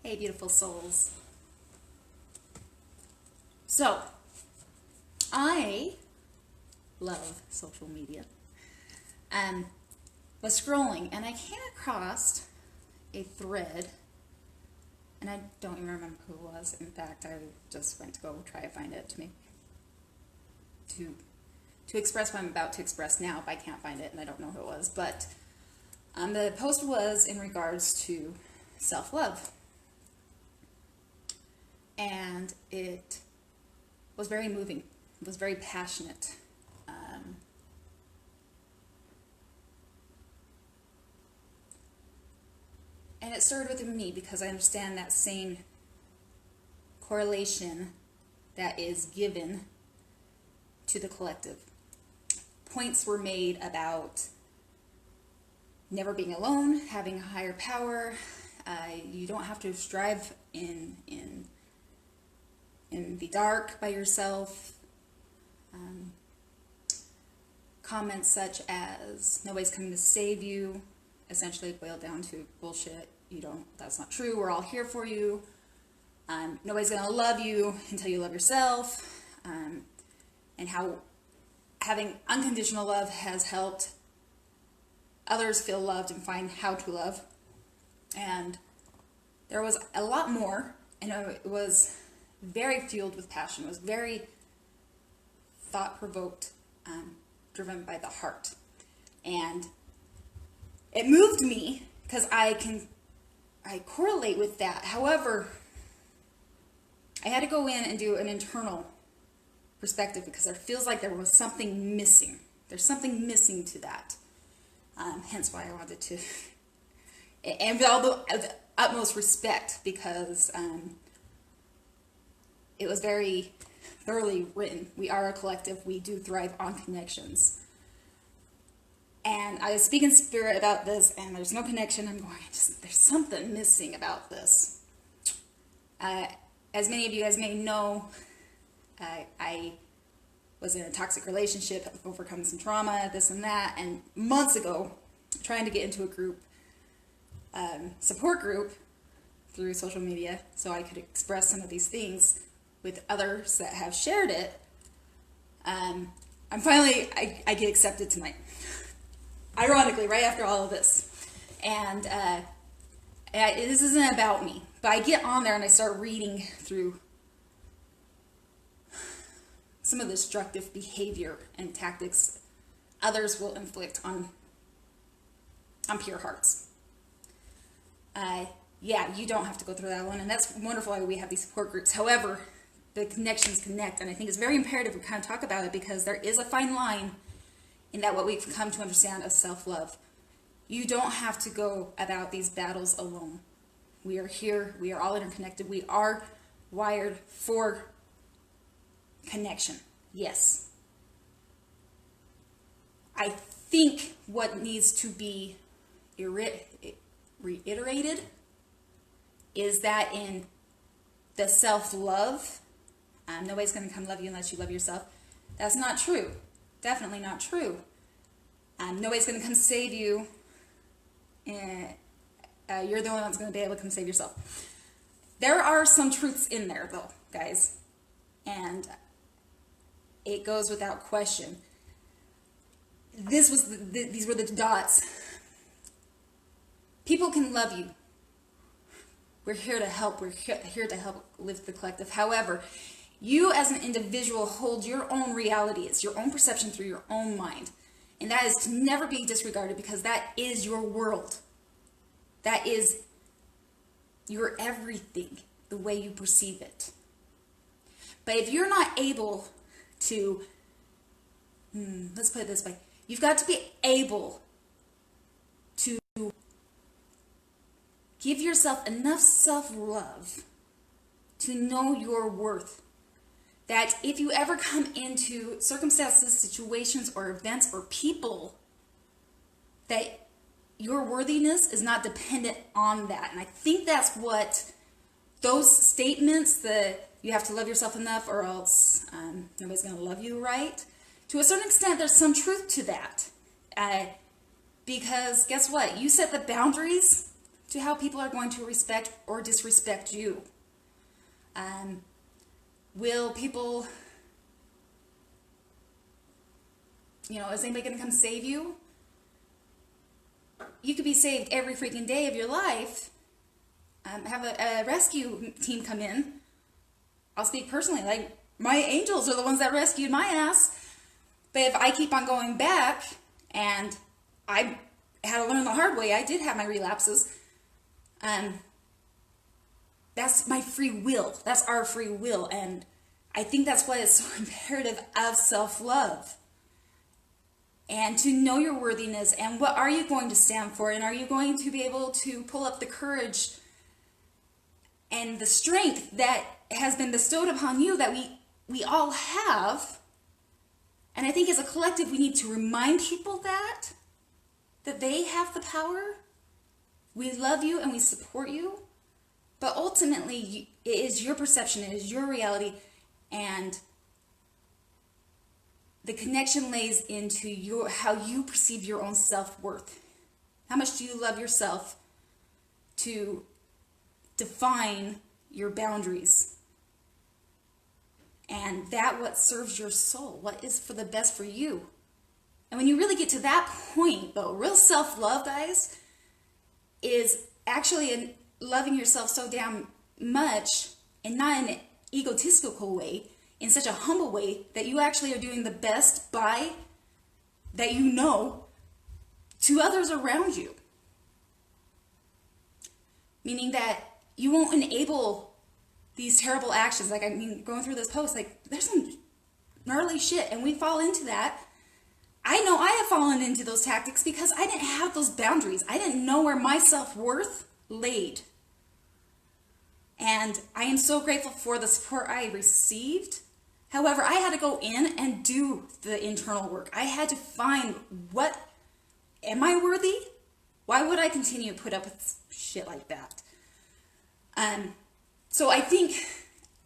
Hey, beautiful souls. So, I love social media. Was scrolling and I came across a thread, and I don't even remember who it was. In fact, I just went to go try to find it to express what I'm about to express now, but I can't find it and I don't know who it was. But the post was in regards to self-love. And it was very moving. It was very passionate. And it started with me because I understand that same correlation that is given to the collective. Points were made about never being alone, having a higher power. You don't have to strive in the dark by yourself. Comments such as nobody's coming to save you essentially boiled down to bullshit. That's not true. We're all here for you. Nobody's gonna love you until you love yourself. And how having unconditional love has helped others feel loved and find how to love. And there was a lot more, and it was very fueled with passion. It was very thought-provoked, driven by the heart. And it moved me because I correlate with that. However, I had to go in and do an internal perspective because it feels like there was something missing. There's something missing to that. Hence why I wanted to, and with all the utmost respect, because it was very thoroughly written. We are a collective. We do thrive on connections. And I speak in spirit about this, and there's no connection. I'm going, there's something missing about this. As many of you guys may know, I was in a toxic relationship, overcoming some trauma, this and that, and months ago, trying to get into a group, support group through social media, so I could express some of these things with others that have shared it. I get accepted tonight. Ironically, right after all of this. And this isn't about me, but I get on there and I start reading through some of the destructive behavior and tactics others will inflict on pure hearts. Yeah, you don't have to go through that one, and that's wonderful why we have these support groups. However, the connections connect, and I think it's very imperative we kind of talk about it because there is a fine line in that what we've come to understand as self-love. You don't have to go about these battles alone. We are here. We are all interconnected. We are wired for connection. Yes. I think what needs to be reiterated is that in the self-love, nobody's going to come love you unless you love yourself. That's not true. Definitely not true. Nobody's going to come save you. You're the only one that's going to be able to come save yourself. There are some truths in there, though, guys. And it goes without question. These were the dots. People can love you. We're here to help. We're here to help live the collective. However, you as an individual hold your own reality. It's your own perception through your own mind. And that is to never be disregarded because that is your world. That is your everything, the way you perceive it. But if you're not able to, let's put it this way, you've got to be able to give yourself enough self-love to know your worth. That if you ever come into circumstances, situations, or events, or people, that your worthiness is not dependent on that. And I think that's what those statements, that you have to love yourself enough or else nobody's going to love you right. To a certain extent, there's some truth to that. Because guess what? You set the boundaries to how people are going to respect or disrespect you. Will people, is anybody going to come save you? You could be saved every freaking day of your life. Have a rescue team come in. I'll speak personally, like my angels are the ones that rescued my ass. But if I keep on going back, and I had to learn the hard way, I did have my relapses. That's my free will. That's our free will. And I think that's why it's so imperative of self-love. And to know your worthiness and what are you going to stand for, and are you going to be able to pull up the courage and the strength that has been bestowed upon you that we all have. And I think as a collective we need to remind people that they have the power. We love you and we support you, but ultimately it is your perception, it is your reality, and the connection lays into how you perceive your own self-worth. How much do you love yourself to define your boundaries? And that what serves your soul, what is for the best for you. And when you really get to that point, though, real self-love, guys, is actually in loving yourself so damn much, and not in an egotistical way, in such a humble way, that you actually are doing the best by that you know to others around you. Meaning that you won't enable these terrible actions. Like, I mean, going through this post, like, there's some gnarly shit, and we fall into that. I know I have fallen into those tactics because I didn't have those boundaries. I didn't know where my self-worth laid. And I am so grateful for the support I received. However, I had to go in and do the internal work. I had to find, what am I worthy? Why would I continue to put up with shit like that? So I think,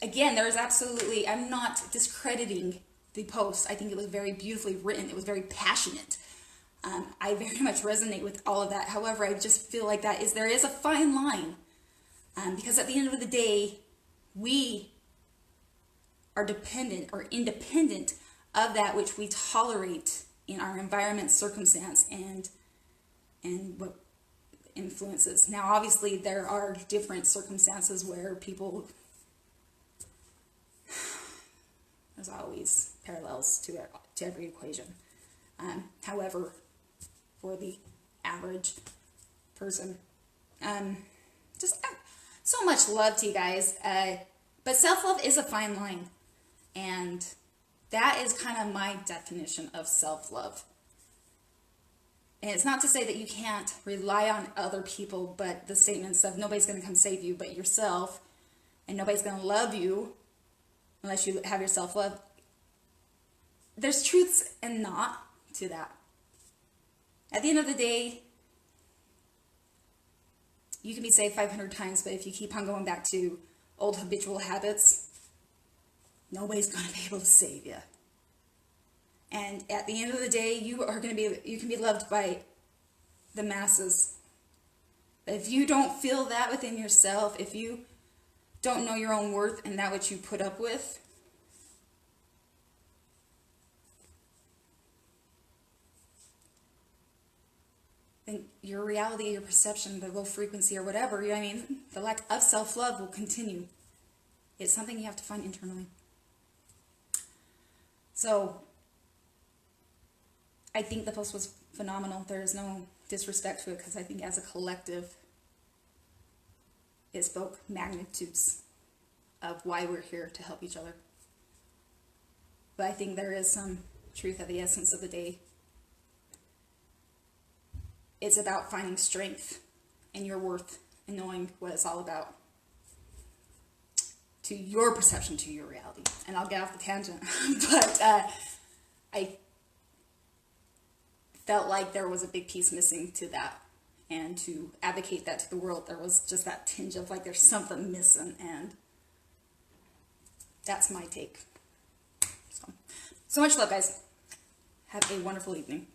again, there is absolutely, I'm not discrediting the post. I think it was very beautifully written. It was very passionate. I very much resonate with all of that. However, I just feel like there is a fine line. Because at the end of the day, we are dependent or independent of that which we tolerate in our environment, circumstance, and what influences. Now, obviously, there are different circumstances where people, there's always parallels to every equation. However, for the average person, just so much love to you guys. But self-love is a fine line. And that is kind of my definition of self-love. And it's not to say that you can't rely on other people, but the statements of nobody's going to come save you but yourself, and nobody's going to love you unless you have your self-love. There's truths and not to that. At the end of the day, you can be saved 500 times, but if you keep on going back to old habitual habits, nobody's going to be able to save you. And at the end of the day, you can be loved by the masses. But if you don't feel that within yourself, if you don't know your own worth and that which you put up with, then your reality, your perception, the low frequency or whatever, the lack of self-love will continue. It's something you have to find internally. So, I think the post was phenomenal. There is no disrespect to it, because I think as a collective, it spoke magnitudes of why we're here to help each other. But I think there is some truth at the essence of the day. It's about finding strength in your worth and knowing what it's all about. To your perception, to your reality. And I'll get off the tangent. But I felt like there was a big piece missing to that. And to advocate that to the world, there was just that tinge of like there's something missing. And that's my take. So much love, guys. Have a wonderful evening.